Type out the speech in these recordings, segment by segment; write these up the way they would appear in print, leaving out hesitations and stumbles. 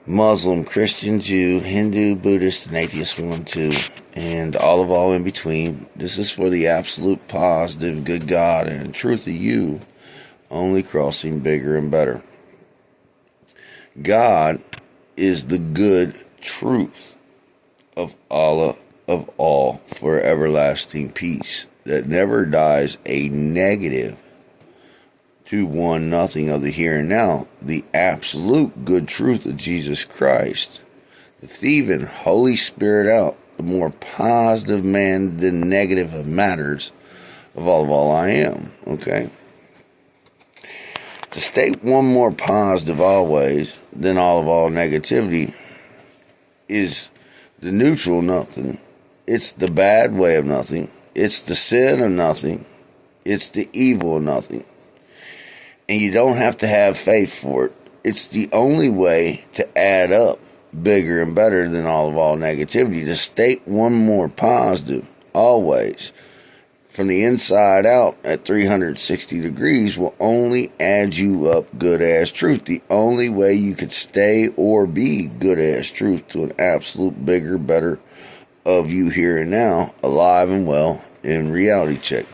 Muslim, Christian, Jew, Hindu, Buddhist, and atheist one, too, and all in between. This is for the absolute positive good God and truth of you, only crossing bigger and better. God is the good truth of Allah of all for everlasting peace that never dies, a negative to one nothing of the here and now, the absolute good truth of Jesus Christ, the thieving Holy Spirit out, the more positive man than negative of matters of all I am, okay? To state one more positive always than all negativity is the neutral nothing. It's the bad way of nothing. It's the sin of nothing. It's the evil of nothing. And you don't have to have faith for it. It's the only way to add up bigger and better than all negativity. To state one more positive, always, from the inside out at 360 degrees will only add you up good-ass truth. The only way you could stay or be good-ass truth to an absolute bigger, better of you here and now, alive and well, in reality check.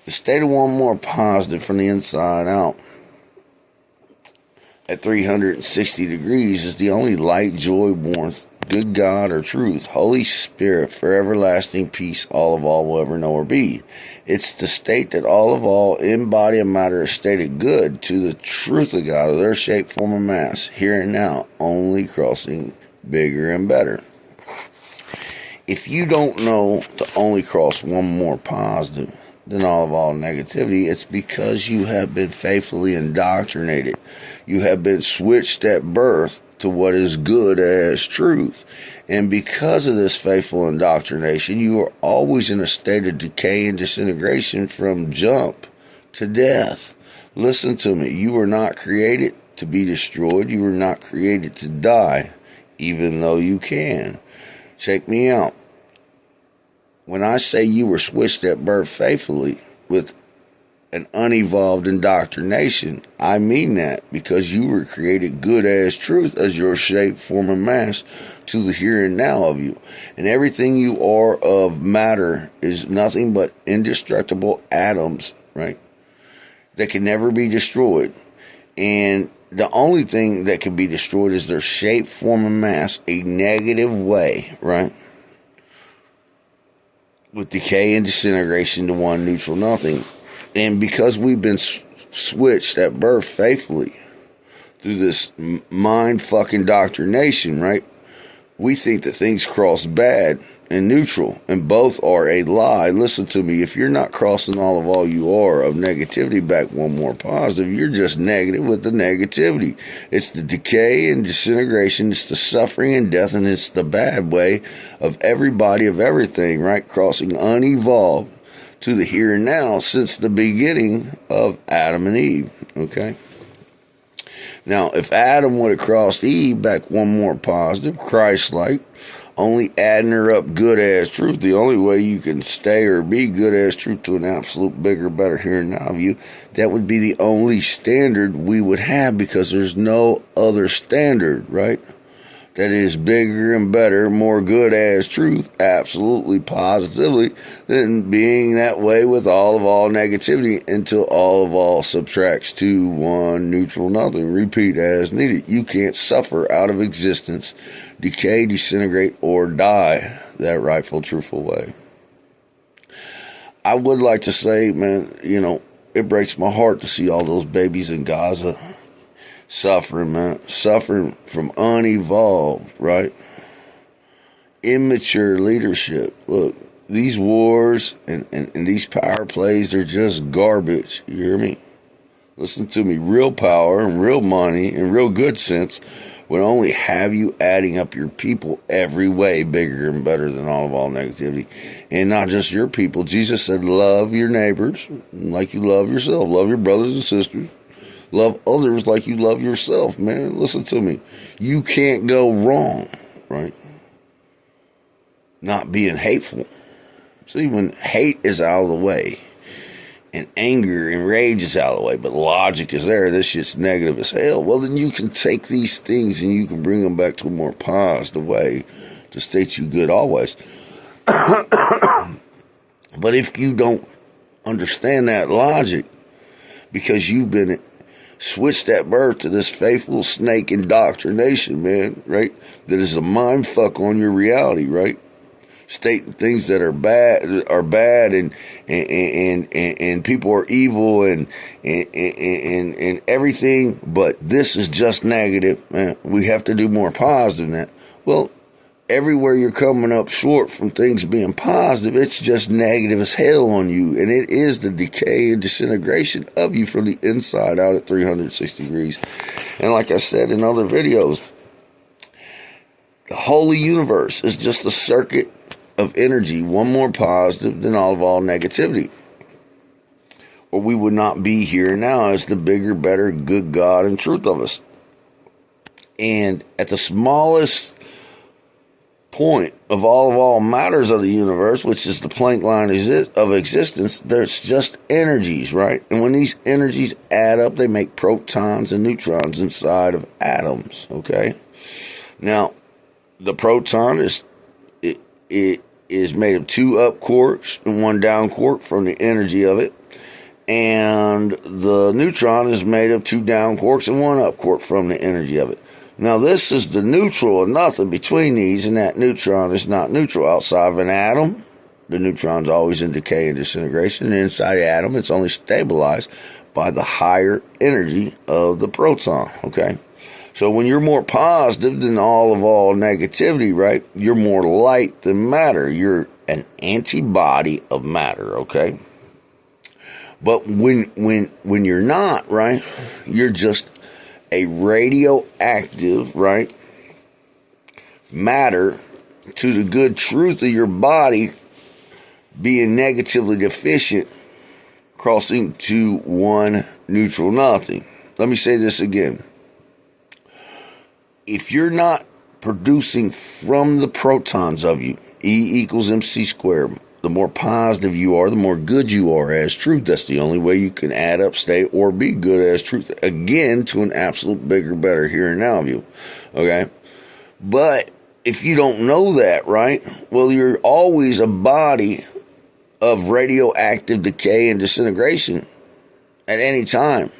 The state of one more positive from the inside out at 360 degrees is the only light, joy, warmth, good God or truth, Holy Spirit for everlasting peace, all will ever know or be. It's the state that all in body and matter is stated good to the truth of God of their shape, form, and mass, here and now, only crossing bigger and better. If you don't know to only cross one more positive than all negativity, it's because you have been faithfully indoctrinated. You have been switched at birth to what is good as truth. And because of this faithful indoctrination, you are always in a state of decay and disintegration from jump to death. Listen to me. You were not created to be destroyed. You were not created to die, even though you can. Check me out. When I say you were switched at birth faithfully with an unevolved indoctrination, I mean that because you were created good as truth as your shape, form, and mass to the here and now of you. And everything you are of matter is nothing but indestructible atoms, right? That can never be destroyed. And the only thing that can be destroyed is their shape, form, and mass, a negative way, right? With decay and disintegration to one neutral nothing. And because we've been switched at birth faithfully through this mind-fucking indoctrination, right? We think that things cross bad and neutral, and both are a lie. Listen to me. If you're not crossing all you are of negativity back one more positive, you're just negative with the negativity. It's the decay and disintegration. It's the suffering and death, and it's the bad way of everybody, of everything, right? Crossing unevolved to the here and now since the beginning of Adam and Eve, okay? Now, if Adam would have crossed Eve back one more positive, Christ-like, only adding her up good as truth, the only way you can stay or be good as truth to an absolute bigger, better here and now of you, that would be the only standard we would have, because there's no other standard, right? That is bigger and better, more good as truth, absolutely, positively, than being that way with all negativity until all subtracts to one neutral nothing. Repeat as needed. You can't suffer out of existence, decay, disintegrate, or die that rightful, truthful way. I would like to say, man, it breaks my heart to see all those babies in Gaza suffering, man. Suffering from unevolved, right? Immature leadership. Look, these wars and these power plays, they're just garbage. You hear me? Listen to me. Real power and real money and real good sense would only have you adding up your people every way bigger and better than all negativity. And not just your people. Jesus said, love your neighbors like you love yourself. Love your brothers and sisters. Love others like you love yourself, man. Listen to me. You can't go wrong, right? Not being hateful. See, when hate is out of the way and anger and rage is out of the way, but logic is there. This shit's negative as hell. Well, then you can take these things and you can bring them back to a more positive way to state you good always. But if you don't understand that logic, because you've been switched at birth to this faithful snake indoctrination, man, right? That is a mind fuck on your reality, right? Stating things that are bad and people are evil and everything, but this is just negative, man. We have to do more positive than that. Well, everywhere you're coming up short from things being positive, it's just negative as hell on you, and it is the decay and disintegration of you from the inside out at 360 degrees. And like I said in other videos, the holy universe is just a circuit of energy, one more positive than all negativity, or we would not be here now as the bigger, better, good God and truth of us. And at the smallest point of all matters of the universe, which is the Planck line of existence, there's just energies, right? And when these energies add up, they make protons and neutrons inside of atoms, okay? Now, the proton it is made of 2 up quarks and 1 down quark from the energy of it. And the neutron is made of 2 down quarks and 1 up quark from the energy of it. Now, this is the neutral and nothing between these, and that neutron is not neutral outside of an atom. The neutron's always in decay and disintegration. And inside the atom, it's only stabilized by the higher energy of the proton, okay? So when you're more positive than all negativity, right, you're more light than matter. You're an antibody of matter, okay? But when you're not, right, you're just a radioactive, right, matter to the good truth of your body being negatively deficient, crossing to 1 neutral nothing. Let me say this again. If you're not producing from the protons of you, E equals MC squared, the more positive you are, the more good you are as truth. That's the only way you can add up, stay, or be good as truth. Again, to an absolute bigger, better here and now view. Okay? But if you don't know that, right, well, you're always a body of radioactive decay and disintegration at any time.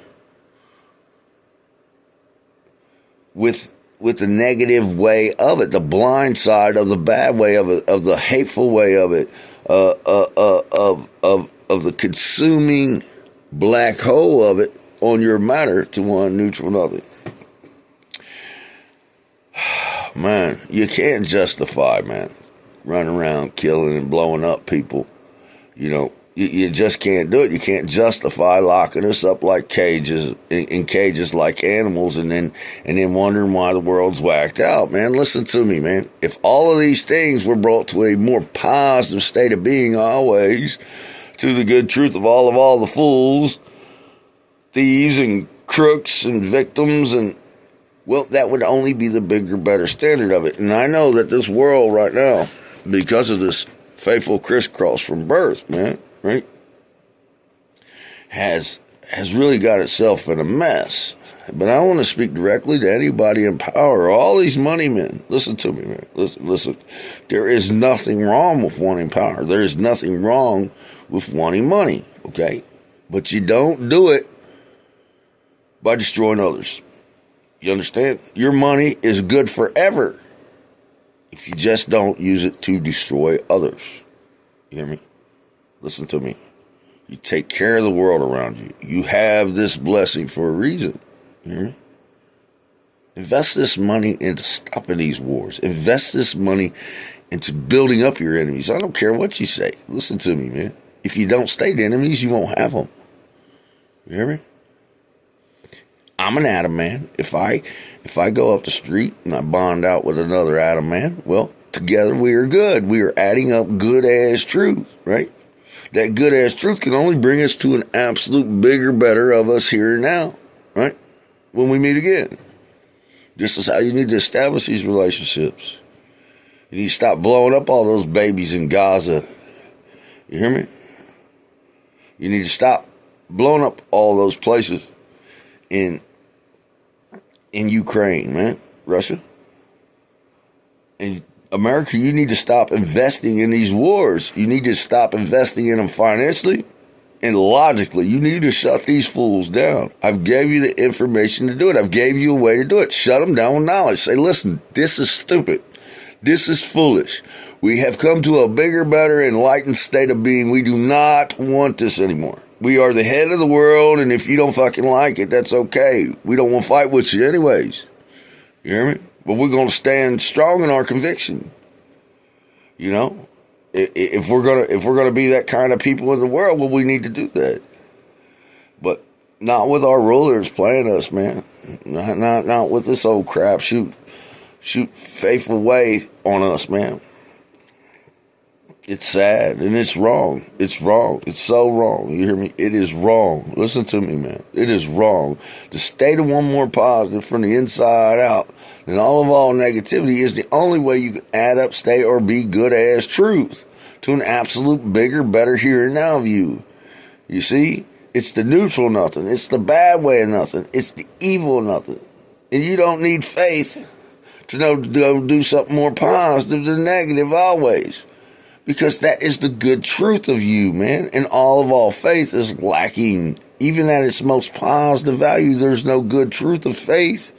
With the negative way of it, the blind side of the bad way of it, of the hateful way of it, of the consuming black hole of it on your matter to 1 neutral nothing. Man, you can't justify, man, running around killing and blowing up people. You know, you just can't do it. You can't justify locking us up like cages, in cages like animals, and then wondering why the world's whacked out, man. Listen to me, man. If all of these things were brought to a more positive state of being always, to the good truth of all the fools, thieves and crooks and victims, and, well, that would only be the bigger, better standard of it. And I know that this world right now, because of this faithful crisscross from birth, man, right, has really got itself in a mess. But I want to speak directly to anybody in power, all these money men. Listen to me, man. Listen. There is nothing wrong with wanting power. There is nothing wrong with wanting money, okay? But you don't do it by destroying others. You understand? Your money is good forever if you just don't use it to destroy others. You hear me? Listen to me. You take care of the world around you. You have this blessing for a reason. You hear me? Invest this money into stopping these wars. Invest this money into building up your enemies. I don't care what you say. Listen to me, man. If you don't state enemies, you won't have them. You hear me? I'm an atom man. If I go up the street and I bond out with another atom man, well, together we are good. We are adding up good as truth, right? That good as truth can only bring us to an absolute bigger, better of us here and now, right? When we meet again. This is how you need to establish these relationships. You need to stop blowing up all those babies in Gaza. You hear me? You need to stop blowing up all those places in Ukraine, man, Russia. And America, you need to stop investing in these wars. You need to stop investing in them financially and logically. You need to shut these fools down. I've gave you the information to do it. I've gave you a way to do it. Shut them down with knowledge. Say, listen, this is stupid. This is foolish. We have come to a bigger, better, enlightened state of being. We do not want this anymore. We are the head of the world, and if you don't fucking like it, that's okay. We don't want to fight with you anyways. You hear me? But we're going to stand strong in our conviction. You know? If we're gonna be that kind of people in the world, well, we need to do that. But not with our rulers playing us, man. Not with this old crap. Shoot faithful way on us, man. It's sad and it's wrong. It's wrong. It's so wrong. You hear me? It is wrong. Listen to me, man. It is wrong. To stay to one more positive from the inside out and all negativity is the only way you can add up, stay, or be good as truth to an absolute bigger, better here and now view. You see? It's the neutral nothing. It's the bad way of nothing. It's the evil nothing. And you don't need faith to know to go do something more positive than negative always. Because that is the good truth of you, man. And all faith is lacking. Even at its most positive value, there's no good truth of faith.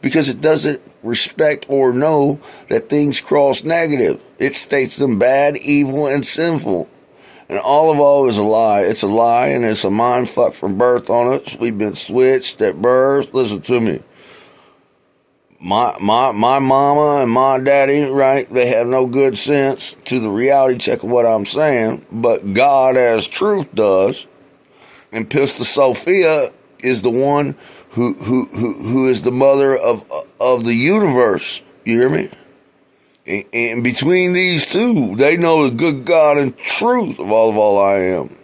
Because it doesn't respect or know that things cross negative. It states them bad, evil, and sinful. And all is a lie. It's a lie and it's a mind fuck from birth on us. We've been switched at birth. Listen to me. My mama and my daddy, right, they have no good sense to the reality check of what I'm saying, but God as truth does. And Pista Sophia is the one who is the mother of the universe. You hear me? And between these two, they know the good God and truth of all I am.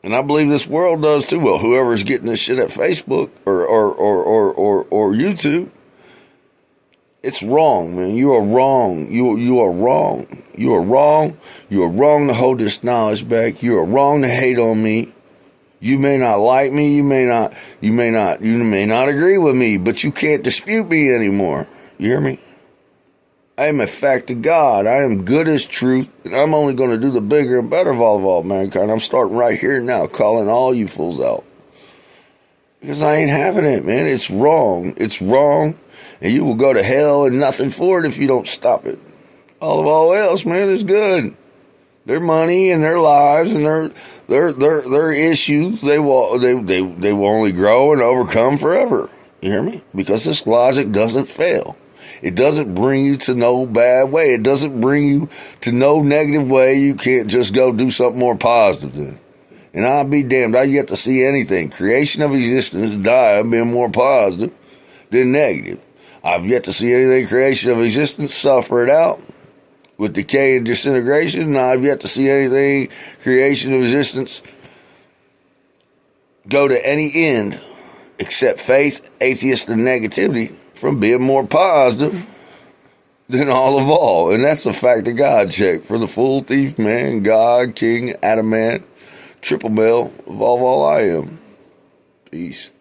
And I believe this world does too. Well, whoever's getting this shit at Facebook or YouTube, it's wrong, man. You are wrong. You are wrong. You are wrong. You are wrong to hold this knowledge back. You are wrong to hate on me. You may not like me. You may not agree with me, but you can't dispute me anymore. You hear me? I am a fact of God. I am good as truth, and I'm only going to do the bigger and better of all mankind. I'm starting right here now, calling all you fools out. Because I ain't having it, man. It's wrong. It's wrong. And you will go to hell and nothing for it if you don't stop it. All else, man, is good. Their money and their lives and their issues, they will only grow and overcome forever. You hear me? Because this logic doesn't fail. It doesn't bring you to no bad way. It doesn't bring you to no negative way. You can't just go do something more positive then. And I'll be damned, I've yet to see anything. Creation of existence die being more positive than negative. I've yet to see anything creation of existence suffer it out with decay and disintegration. And I've yet to see anything creation of existence go to any end except faith, atheist, and negativity from being more positive than all. And that's a fact of God check for the full thief man, God, King, Adamant, triple male of all I am. Peace.